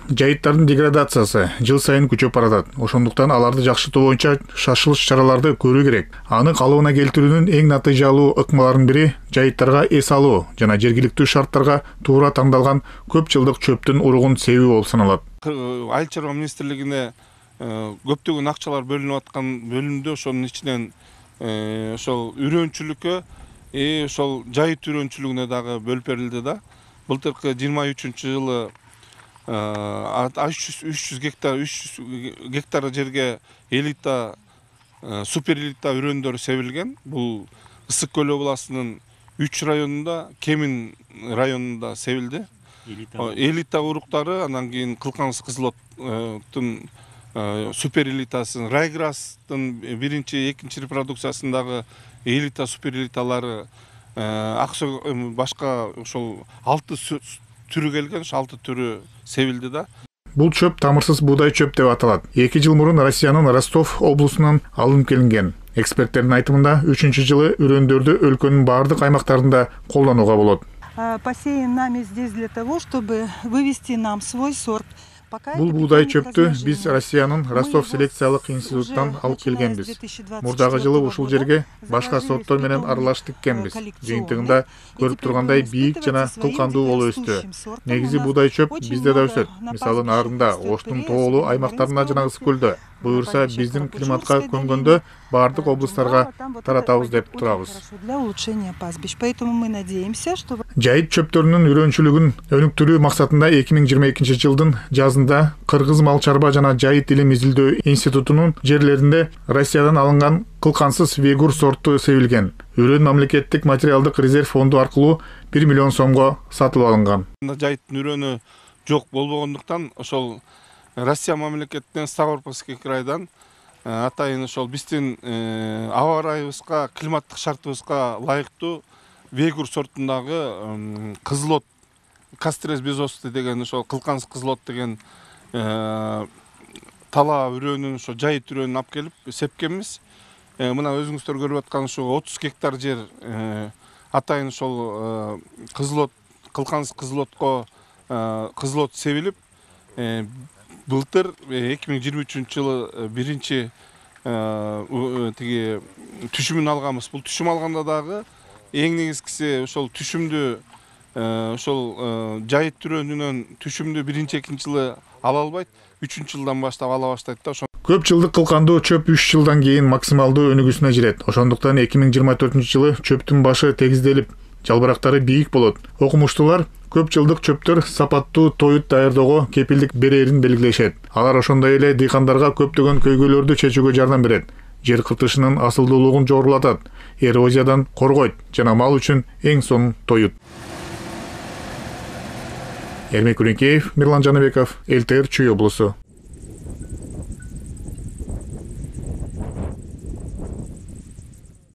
Жайыттардын деградациясы жыл сайын күчөп баратат. Ошондуктан аларды жакшыртуу боюнча шашылыш чараларды көрүү керек. Аны калыбына келтирүүнүн эң натыйжалуу ыкмаларынын бири жайыттарга эс алуу жана жергиликтүү шарттарга туура тандалган көп жылдык чөптүн уругун себүү болуп саналат. Айыл чарба министрлигине көптөгөн акчалар бөлүнүп аткан бөлүмдө ошонун ичинен ошол үрөөнчүлүккө ошол жайыт үрөөнчүлүгүнө дагы бөлүп берилди да. Былтыркы 23-жылы 300 гектар жерге элита супер элита үрөөндөр себилген. Бул Ысык көл областынын 3 районунда, Кемин районунда себилди. Элита уруктары, анан кийин Кылканыс Кызылоттун супер элитасын, Райграстын биринчи, экинчи репродукциясындагы элита супер элиталары башка ошол 6 түрү келген, 6 түрү себилди да. Бул чөп тамырсыз буудай чөп деп аталат. 2 жыл мурун Россиянын Ростов облусунан алынып келинген. Эксперттердин айтымында 3-жылы үрөөндөрдү өлкөнүн бардык аймактарында колдонууга болот. Посеян нами здесь для того, чтобы вывести нам свой сорт. Бул буудай чөптү биз Россиянын Ростов селекциялык институтунан алып келгенбиз. Мурдагы жылы ушул жерге башка сорттор менен аралаш тиккенбиз. Жыйынтыгында көрүп тургандай бийик жана кылкандуу болуп өстү. Негизи буудай чөп бизде да өсөт. Мисалы Нарында, Оштун тоолуу аймактарында жана Ысык көлдө. Буюрса биздин климатка көнгөндө бардык облустарга таратабыз деп турабыз. Жайыт чөптөрүнүн үрөөнчүлүгүн өнүктүрүү максатында 2022 жылдын жазында Кыргыз мал чарба жана жайыт илим изилдөө институтунун жерлеринде Россиядан алынган кылкансыз вегур сорту себилген. Үрөөн мамлекеттик материалдык резерв фонду аркылуу 1 миллион сомго сатылып алынган. Жайыттын үрөөнү жок болбогондуктан ошол Россия мамлекетинен Ставропольский крайдан атайын ошол биздин аба ырайыбызга, климаттык шартыбызга ылайыктуу вегур сортундагы кызылот Кастрес безосты деген ошол Кылканыс кызылот деген талаа үрөөнүн ошо жайыт үрөөнүн алып келип сепкенбиз. Мына өзүңүздөр көрүп аткан ушул 30 гектар жер атайын ошол кызылот, Кылканыс кызылотко кызылот себилип, былтыр 2023-жылы биринчи тиги түшүмүн алганбыз. Бул түшүм алганда дагы эң негизгиси ошол түшүмдү ошол жайыт үрөөнүнөн түшүмдү биринчи, экинчи жылы ала албайт, 3-жылдан баштап ала баштайт да. Көп жылдык кылкандуу чөп 3 жылдан кийин максималдуу өнүгүүсүнө жирет. Ошондуктан 2024-жылы чөптүн башы тегизделип, жалбырактары бийик болот. Окумуштуулар көп жылдык чөптөр сапаттуу тоют даярдоого кепилдик берерин белгилешет. Алар ошондой эле дыйкандарга көптөгөн көйгөйлөрдү чечүүгө жардам берет. Жер кыртышынын асылдуулугун жогорулатат, эрозиядан коргойт жана мал үчүн эң сонун тоют. Эрмек Үрүнкеев, Мирлан Жаныбеков, ЛТР Чүй облусу.